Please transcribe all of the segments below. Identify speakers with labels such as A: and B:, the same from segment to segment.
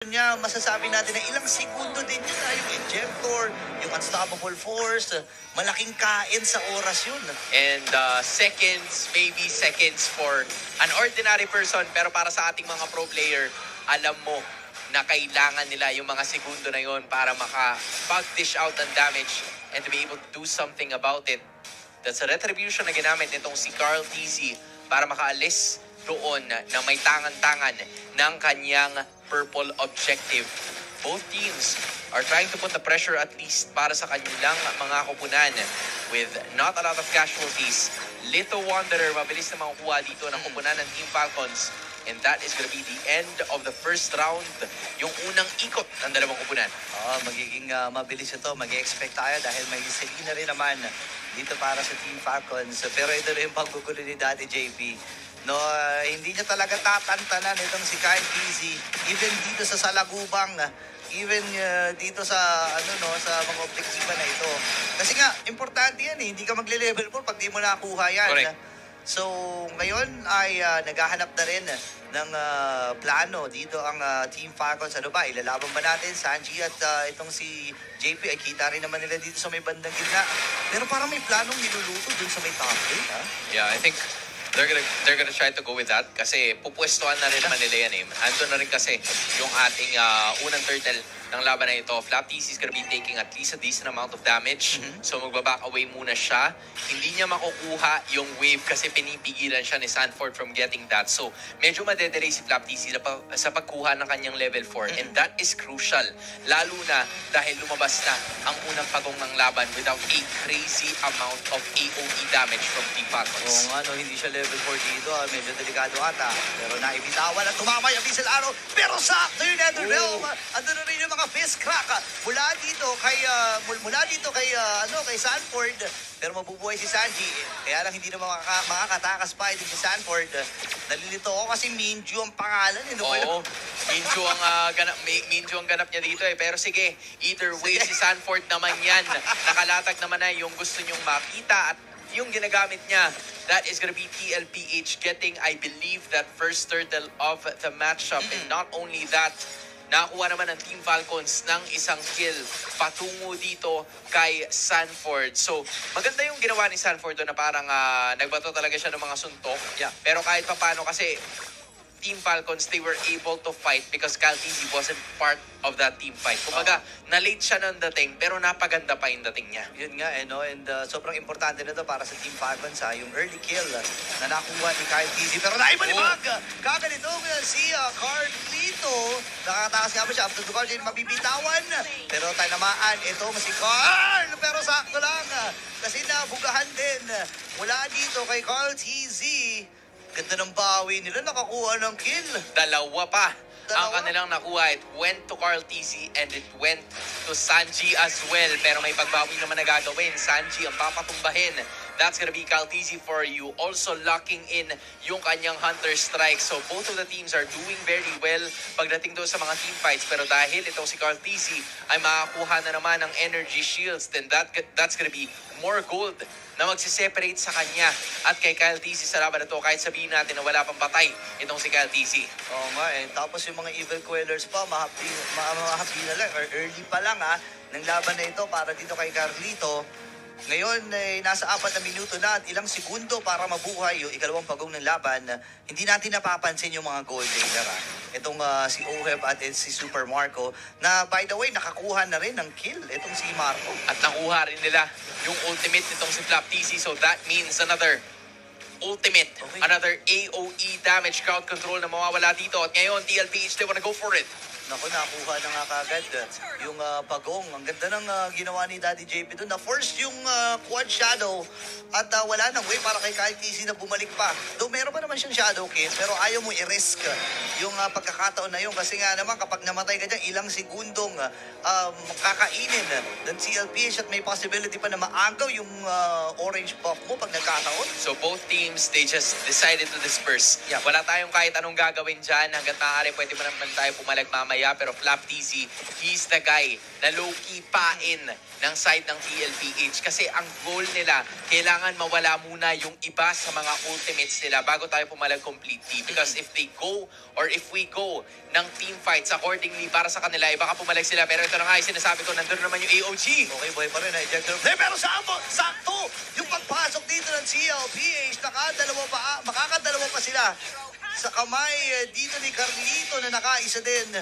A: niya, masasabi natin na ilang segundo din yun na yung injector, yung unstoppable force, malaking kain sa oras yun.
B: And seconds, maybe seconds for an ordinary person. Pero para sa ating mga pro player, alam mo na kailangan nila yung mga segundo na yon para makapag-dish out ng damage and to be able to do something about it. That's a retribution na ginamit nitong si Carl TZ para makaalis doon na may tangan-tangan ng kanyang purple objective. Both teams are trying to put the pressure at least para sa kanilang mga kupunan with not a lot of casualties. Little Wanderer, mabilis na makukuha dito ng kupunan ng Team Falcons. And that is gonna be the end of the first round. Yung unang ikot ng dalawang kupunan.
A: Magiging mabilis ito. Mag-expect tayo dahil may Selena rin naman dito para sa Team Falcons. Pero ito na yung paggugulo ni Daddy JP. No, hindi niya talaga tatantanan itong si Kyle TZ. Even dito sa Salagubang, even dito sa sa mga objektiba na ito. Kasi nga importante yan hindi ka magle-level 4 pag di mo nakuha yan.
B: Correct.
A: So ngayon ay naghahanap na rin ng plano dito ang Team Falcons. Ano ba, ilalaban ba natin Sanji at itong si JP ay kita rin naman nila dito sa may bandang gitna. Pero parang may planong niluluto dun sa may top lane, ha?
B: Yeah, I think they're gonna try to go with that kasi pupwestuhan na rin naman nila yan eh. Ando na rin kasi yung ating unang turtle ng laban na ito. Flap TC is gonna be taking at least a decent amount of damage. So magbaback away muna siya. Hindi niya makukuha yung wave kasi pinipigilan siya ni Sanford from getting that. So medyo madedelay si Flap TC sa pagkuha ng kanyang level 4. And that is crucial. Lalo na dahil lumabas na ang unang pagong ng laban without a crazy amount of AoE damage from Team Falcons.
A: Oo nga, hindi siya level 4 dito. Medyo delikado ata. Pero naibitawan at tumama yung Abyssal Arrow. Pero sakto yung Netherrealm. Ando na rin yung mga fist crack mula dito kay Sanford. Pero mabubuhay si Sanji. Kaya lang hindi na makakatakas pa itong si Sanford. Nalilito ako kasi Minju ang pangalan.
B: Oo. Minju ang ganap niya dito eh. Pero sige, either way si Sanford naman yan. Nakalatag naman na yung gusto niyong makita at yung ginagamit niya. That is gonna be TLPH getting, I believe, that first turtle of the matchup. And not only that, nakakuha naman ng Team Falcons ng isang kill patungo dito kay Sanford. So, maganda yung ginawa ni Sanford doon na parang nagbato talaga siya ng mga suntok.
A: Yeah.
B: Pero kahit papano kasi Team Falcons, they were able to fight because Kyle TZ wasn't part of that team fight. Kumbaga, na-late siya ng dating pero napaganda pa yung dating niya.
A: Yun nga, and sobrang importante na to para sa Team Falcons, yung early kill na nakuha ni Kyle TZ. Pero naibalibag! Kaganito si Carlito. Nakatakas nga ba siya? After the call, mabibitawan. Pero tinamaan itong si Carl. Pero sakto lang. Kasi nabugahan din. Mula dito kay Carl TZ. Ganda ng bawi nila, nakakuha ng kill.
B: Dalawa pa ang kanilang nakuha. It went to Carl TZ and it went to Sanji as well. Pero may pagbawi naman na gagawin. Sanji ang papatumbahin. That's gonna be Carl TZ for you. Also locking in yung kanyang Hunter Strike. So both of the teams are doing very well pagdating doon sa mga team fights. Pero dahil itong si Carl TZ ay makakuha na naman ng energy shields, then that's gonna be more gold na magsiseparate sa kanya at kay Kyle TZ sa laban na to kahit sabihin natin na wala pang patay itong si Kyle TZ.
A: Oo nga, tapos yung mga Evil Quellers pa, mahapi na lang or early pa lang ng laban na ito para dito kay Carlito. Ngayon, nasa 4 na minuto na at ilang segundo para mabuhay yung ikalawang pagong ng laban. Hindi natin napapansin yung mga gold laner. Itong si Oheb at si Super Marco na by the way, nakakuha na rin ng kill itong si Marco.
B: At nakuha rin nila yung ultimate nitong si Flap TZ. So that means another ultimate, another AoE damage crowd control na mawawala dito. At ngayon, TLPH, they wanna go for it.
A: Naku, nakuha na nga kagad yung pagong. Ang ganda ng ginawa ni Daddy JP doon. Na-force yung quad shadow at wala nang way para kay Kyle TZ na bumalik pa. Though meron pa naman siyang shadow kill pero ayaw mo i-risk yung pagkakataon na yun. Kasi nga naman kapag namatay ka dyan, ilang segundong kakainin ng CLPH at may possibility pa na maagaw yung orange buff mo pag nagkataon.
B: So both teams, they just decided to disperse.
A: Yeah.
B: Wala tayong kahit anong gagawin dyan. Hanggat maaari, pwede mo naman tayo pumalag mamaya haya. Pero Flap TZ, he's the guy na low-key pain ng side ng TLPH. Kasi ang goal nila, kailangan mawala muna yung iba sa mga ultimates nila bago tayo pumalag completely. Because if they go, or if we go ng team fights accordingly para sa kanila, baka pumalag sila. Pero ito na nga, sinasabi ko, nandun naman yung AOG.
A: Okay, boy pa rin. Ejector play. Pero sakto! Yung pagpasok dito ng CLPH, makakadalawa pa sila sa kamay dito ni Carlito na nakaisa din.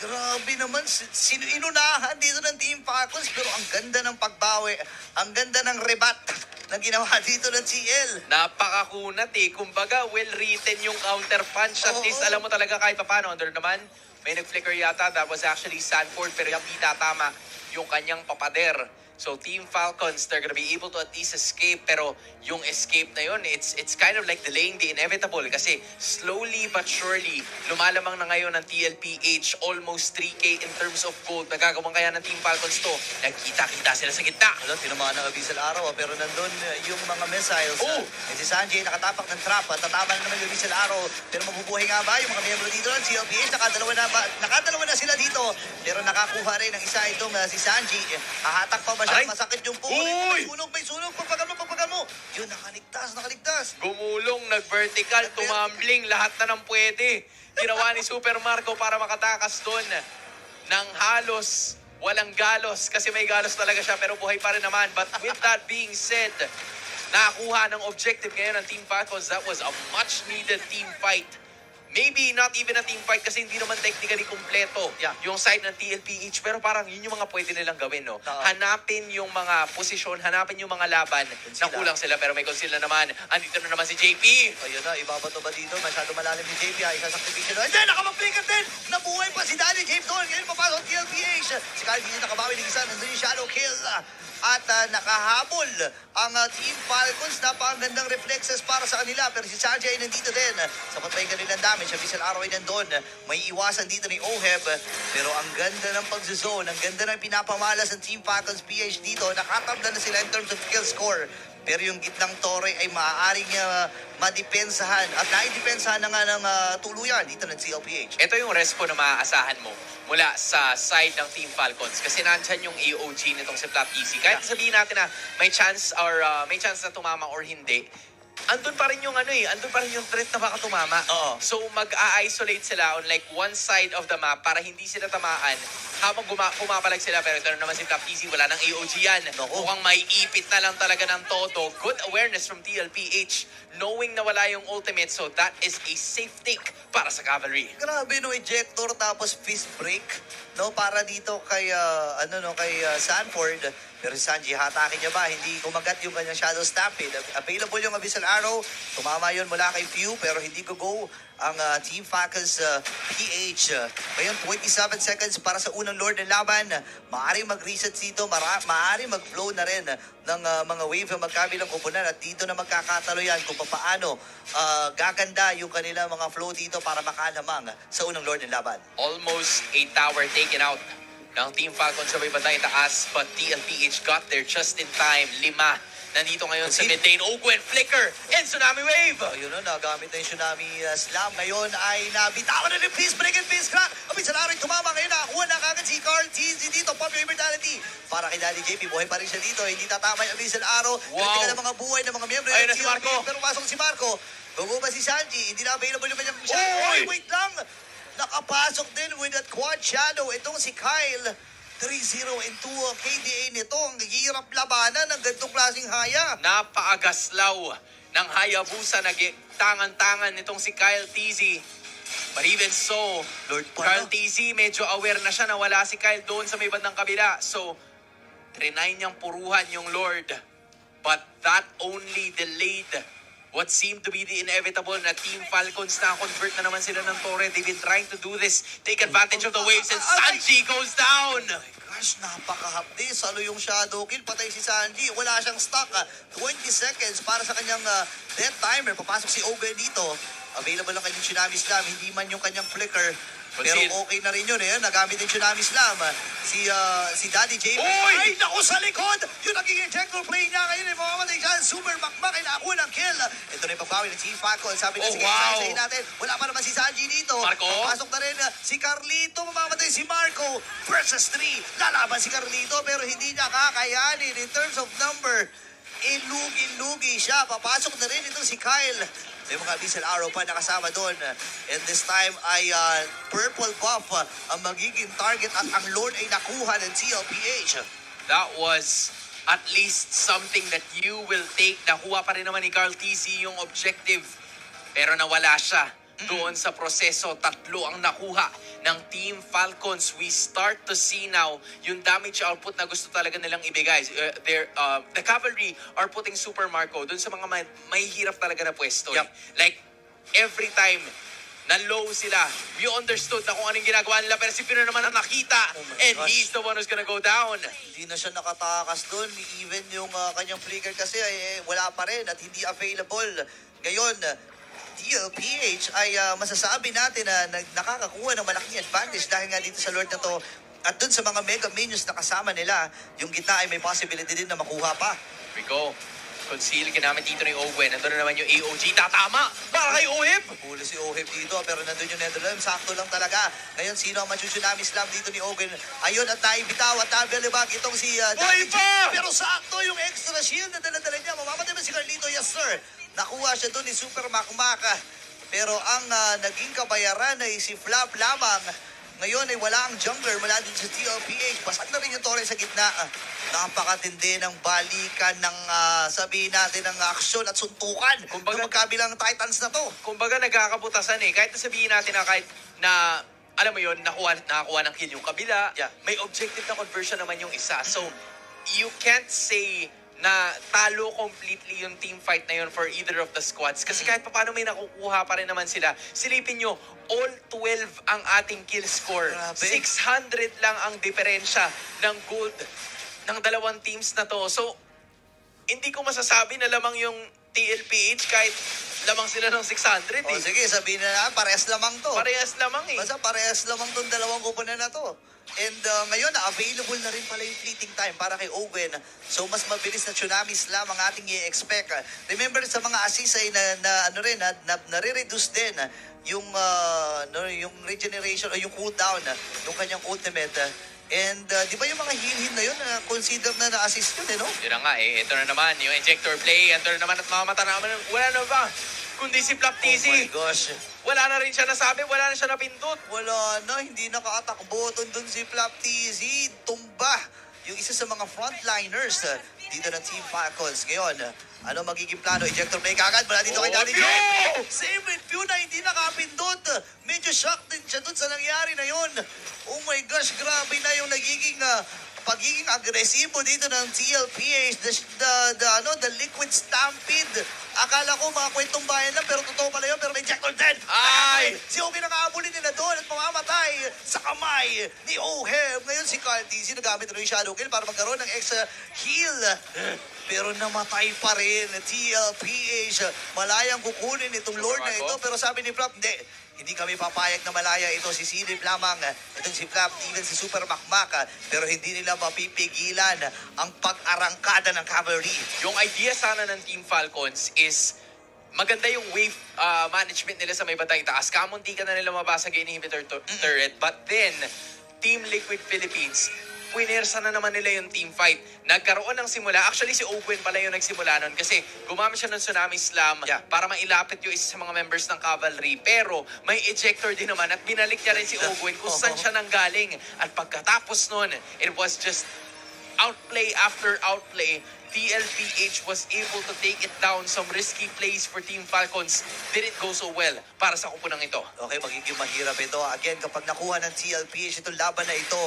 A: Grabe naman, inunahan dito ng Team Falcons pero ang ganda ng pagbawi, ang ganda ng rebat na ginawa dito ng CL.
B: Napakakunat Kumbaga, well-written yung counter punch. At least alam mo talaga kahit pa paano. Under naman, may nag-flicker yata. That was actually Sanford pero yung tama yung kanyang papader. So Team Falcons, they're gonna be able to at least escape. Pero yung escape na yun, it's kind of like delaying the inevitable. Kasi slowly but surely, lumalamang na ngayon ng TLPH. Almost 3K in terms of gold. Nagagawang kaya ng Team Falcons to. Nagkita-kita sila sa gitna.
A: Tinamaan ng Abyssal Arrow pero nandun yung mga missiles. Si Sanjay nakatapak ng trap. Tatama na naman yung Abyssal Arrow. Pero mabubuhay nga ba yung mga miyembro dito ng CLPH? Nakadalawa na sila dito. Pero nakakuha rin ng isa itong si Sanjay. Hahatak pa ba siya? Masakit yung puko. May sunog. Pagpagal mo. Yun, nakaligtas.
B: Gumulong, nag-vertical, tumambling, lahat na ng pwede. Ginawa ni Super Marco para makatakas doon ng halos walang galos. Kasi may galos talaga siya pero buhay pa rin naman. But with that being said, nakakuha ng objective ngayon ng Team Falcons. That was a much-needed team fight. Maybe not even a team fight kasi hindi naman technically kumpleto yung side ng TLPH. Pero parang yun yung mga pwede nilang gawin, no? Hanapin yung mga posisyon, hanapin yung mga laban na kulang sila. Pero may conceal na naman. Andito na naman si JP.
A: Ayun na, ibabato ba dito? Masyado malalim si JP. Isasakripisyon na. And then, nakapag-flicker din! Nabuhay pa si Danny James doon. Ngayon papasok TLPH. Si Kyle dito nakabawi ng isa. Nandun yung shallow kill. At nakahabol ang Team Falcons. Napakagandang reflexes para sa kanila. Pero si Sanjay ay nandito din. Sapat pa yung kanilang damage. Abyssal Arrow ay nandun. May iwasan dito ni Oheb. Pero ang ganda ng pag-zone. Ang ganda ng pinapamalas ng Team Falcons PH dito. Nakatabla na sila in terms of kill score. Pero yung gitnang tore ay maaaring madipensahan. At naidepensahan na nga ng tuluyan dito ng CLPH.
B: Ito yung respo na maaasahan mo mula sa side ng Team Falcons. Kasi nandyan yung AOG nitong si Flap TZ. Kahit sabihin natin na may chance na tumama or hindi, andun pa rin yung andun pa rin yung threat na baka tumama. So mag-a-isolate sila on like one side of the map para hindi sila tamaan habang pumapalag sila. Pero ito na naman si Flap TZ, wala ng AOG yan. Mukhang may ipit na lang talaga ng todo. Good awareness from TLPH, knowing na wala yung ultimate. So that is a safe take para sa Cavalry.
A: Grabe no, ejector tapos fist break, no, para dito kay kay Sanford. Pero si Sanji, hatakin niya ba? Hindi kumagat yung kanyang Shadow Stampede. Available yung Abyssal Arrow. Tumama yun mula kay Few pero hindi go ang Team Falcons PH. Ngayon, 27 seconds para sa unang Lord ng laban. Maaaring mag-reset dito. Maaaring mag-flow na rin ng mga wave ng magkabilang kupunan. At dito na magkakatalo yan kung paano gaganda yung kanilang mga flow dito para makalamang sa unang Lord ng laban.
B: Almost a tower taken out ng Team Falcons sa may batay taas, but TLPH got there just in time. 5 nandito ngayon sa mid lane. Gwen, flicker, and Tsunami Wave!
A: Ayun na, nagamit na yung Tsunami Slam. Ngayon ay nabitawan na yung Peace Break and Peace Crack. Abyssal Arrow tumama ngayon. Nakakuha na kagad si Carl TZ dito. Pop yung immortality. Para kay Daddy JP, buhay pa rin siya dito. Hindi tatama yung Abyssal Arrow. Kritika ng mga buhay ng mga miyembro.
B: Ayun na si Marco.
A: Pero pasok si Marco. Guguba si Sanji. Hindi na available yung kanyang shot. Wait lang! Nakapasok din with that quad shadow. Itong si Kyle. 3-0 into KDA nito. Ang hirap labanan ng ganitong klaseng haya.
B: Napaagaslaw ng Hayabusa. Nagtangan-tangan nitong si Kyle TZ. But even so, Kyle TZ medyo aware na siya na wala si Kyle doon sa may bandang kabila. So, trinay niyang puruhan yung Lord. But that only delayed what seemed to be the inevitable na Team Falcons na convert na naman sila ng Torre. They've been trying to do this. Take advantage of the waves and Sanji goes down.
A: Oh my gosh, napakahapdi. Salo yung shadow kill. Patay si Sanji. Wala siyang stock. 20 seconds para sa kanyang death timer. Papasok si Oben dito. Available ang kanyang Tsunami Slam, hindi man yung kanyang flicker. Pero
B: Conceal.
A: okay na rin yun eh. Nagamit yung Tsunami Slam. Si Daddy J.
B: Uy!
A: Ay, naku sa likod! Yung naging ejector play niya ngayon ay mamamatay siya. Super Makmak ay nakakuha ng kill. Ito na yung pagbawi ng Team Falcon. Sabi na
B: Oh,
A: sige,
B: wow.
A: isa-isahin natin. Wala pa naman si Sanji dito.
B: Marco?
A: Pasok na rin si Carlito. Mamamatay si Marco versus 3. Lalaban si Carlito pero hindi niya kakayanin in terms of number. Ilugi-lugi siya. Papasok na rin ito si Kyle. May mga missile arrow pa nakasama doon. And this time ay purple buff ang magiging target at ang Lord ay nakuha ng TLPH.
B: That was at least something that you will take. Nakuha pa rin naman ni Carl TC yung objective. Pero nawala siya doon sa proseso. 3 ang nakuha ng Team Falcons. We start to see now yung damage output na gusto talaga nilang ibigay. The cavalry are putting Super Marco doon sa mga may hirap talaga na pwesto.
A: Yep.
B: Like, every time na low sila, you understood na kung anong ginagawa nila. Pero si Pino naman ang nakita.
A: Oh my
B: And
A: gosh.
B: he's the one who's gonna go down.
A: Hindi na siya nakatakas doon. Even yung kanyang flicker kasi ay wala pa rin at hindi available. Ngayon, TLPH ay masasabi natin na nakakakuha ng malaking advantage dahil nga dito sa Lord na to. At dun sa mga mega minions na kasama nila, yung gitna ay may possibility din na makuha pa.
B: Here we go. Conceal ginamit dito ni Owen. Nandun na naman yung AOG. Tatama para kay Ohib.
A: Huli si Ohib dito pero nandun yung Netherlands. Sakto lang talaga. Ngayon, sino ang Tsunami Slam dito ni Owen? Ayun at naibitaw at nabilibag itong si Daddy J.
B: pa!
A: Pero sakto yung extra shield na dala-dala niya. Mamamatay ba si Carlito? Yes, sir. Nakuha siya doon ni Super Makmak. Pero ang naging kabayaran ay si Flap lamang. Ngayon ay wala ang jungler mula din sa TLPH. Basag na rin yung Torre sa gitna. Napakatindi ng balikan ng sabihin natin ng aksyon at suntukan
B: Kumbaga-
A: ng magkabilang Titans na to.
B: Kumbaga nagkakaputasan eh. Kahit na sabihin natin na kahit na alam mo yun, nakakuha ng kill yung kabila,
A: Yeah.
B: may objective na conversion naman yung isa. So, you can't say na talo completely yung team fight na yun for either of the squads. Kasi kahit paano may nakukuha pa rin naman sila. Silipin nyo, all 12 ang ating kill score.
A: Grabe.
B: 600 lang ang diferensya ng gold ng dalawang teams na to. So, hindi ko masasabi na lamang yung TLPH kahit lamang sila ng 600
A: O
B: eh.
A: sige, sabihin na parehas lamang to.
B: Parehas lamang eh.
A: Basta parehas lamang tong dalawang kupunan na to. And ngayon, available na rin pala yung fleeting time para kay Owen. So, mas mabilis na Tsunami Slam ang ating i-expect. Remember, sa mga assist ay nare-reduce din yung, yung regeneration o yung cooldown, yung kanyang ultimate. And di ba yung mga heal-heal na yun, consider na na-assist yun, no?
B: Yun na nga eh. Ito na naman, yung injector play. Ito na naman at mamamata naman. Wala na ba? Kundi si Flap
A: Oh my
B: TC.
A: gosh.
B: Wala na rin siya nasabi. Wala na siya napindot.
A: Wala na, hindi nakaatakbo. Dun si Flap TZ, tumba. Yung isa sa mga frontliners dito ng Team Falcons. Ngayon, ano magiging plano? Ejector play kagad. Wala dito kay Daddy J.
B: no!
A: Same with Pew na hindi nakapindot. Medyo shocked din siya dun sa nangyari na yun. Oh my gosh, grabe na yung nagiging pagiging agresibo dito ng TLPH, the liquid stampede. Akala ko mga kwentong bayan lang, pero totoo pala yun, pero may Jackal dead.
B: Ay!
A: Si Obi nakaabulin nila doon at mamamatay sa kamay ni Ohem. Ngayon si Carl TC nagamit rin yung Shadow Kill para magkaroon ng extra heal. Pero namatay pa rin. TLPH, malayang kukunin itong Lord na ito. Pero sabi ni Flap, hindi kami papayag na malaya ito. Si Silip lamang. Itong si Flap, even si Super Makmak. Pero hindi nila mapipigilan ang pag-arangkada ng cavalry.
B: Yung idea sana ng Team Falcons is maganda yung wave management nila sa may batang itaas. Kamunti ka na nila mabasag yung inhibitor turret. But then, Team Liquid Philippines, puinersa na naman nila yung team fight. Nagkaroon ng simula. Actually, si Owen pala yung nagsimula nun kasi gumamit siya ng Tsunami Slam para mailapit yung isa sa mga members ng cavalry. Pero may ejector din naman at binalik niya rin si Owen kung saan siya nanggaling. At pagkatapos nun, it was just outplay after outplay. TLPH was able to take it down. Some risky plays for Team Falcons didn't go so well para sa kupunang ito.
A: Okay, magiging mahirap ito. Again, kapag nakuha ng TLPH itong laban na ito,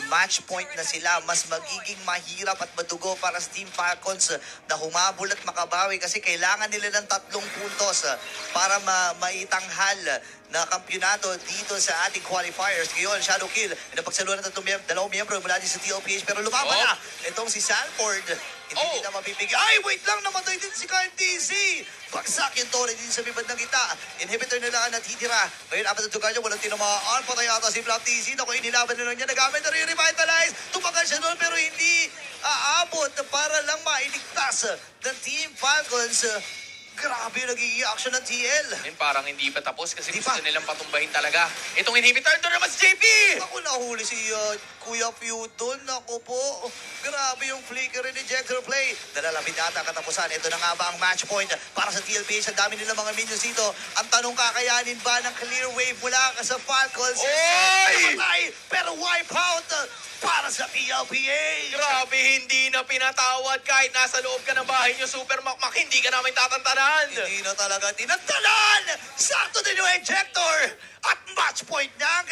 A: match point na sila. Mas magiging mahirap at madugo para sa Team Falcons na humabol at makabawi kasi kailangan nila ng 3 puntos para maitanghal na kampyonato dito sa ating qualifiers. Ngayon, Shadow Kill, napagsaluhan ng dalawang miyembro mula din sa TLPH pero lumaban na itong si Sanford. Hindi na mapipigil. Ay, wait lang, namatay din si Kyle TC. Bagsak yung Torre din sa bibad ng kita. Inhibitor na lang ang natitira. Ngayon, apat na tuga niya, walang tinamaan. Patay ata si Black TC. Naku, inilaban na lang niya. Nagamit na rin revitalize. Tumagal siya doon pero hindi aabot para lang mailigtas ng Team Falcons. Grabe yung nagiging action ng TL.
B: Yun, parang hindi pa tapos kasi
A: Di
B: gusto
A: pa.
B: nilang patumbahin talaga. Itong inhibitor doon naman si JP!
A: Ako nahuli si Kuya Pewton. Ako po. Grabe yung flicker and ejector play. Nalalapit ata ang katapusan. Ito na nga ba ang match point para sa TLPH? Ang dami nilang mga minions dito. Ang tanong, kakayanin ba ng clear wave mula sa Falcons?
B: Oy!
A: Namatay, pero wipe out para sa TLPH.
B: Grabe, hindi na pinatawad kahit nasa loob ka ng bahay niyo, Super Makmak, hindi ka namin tatantanan.
A: Hindi na talaga tinantanan. Sakto din yung ejector. At match point na ang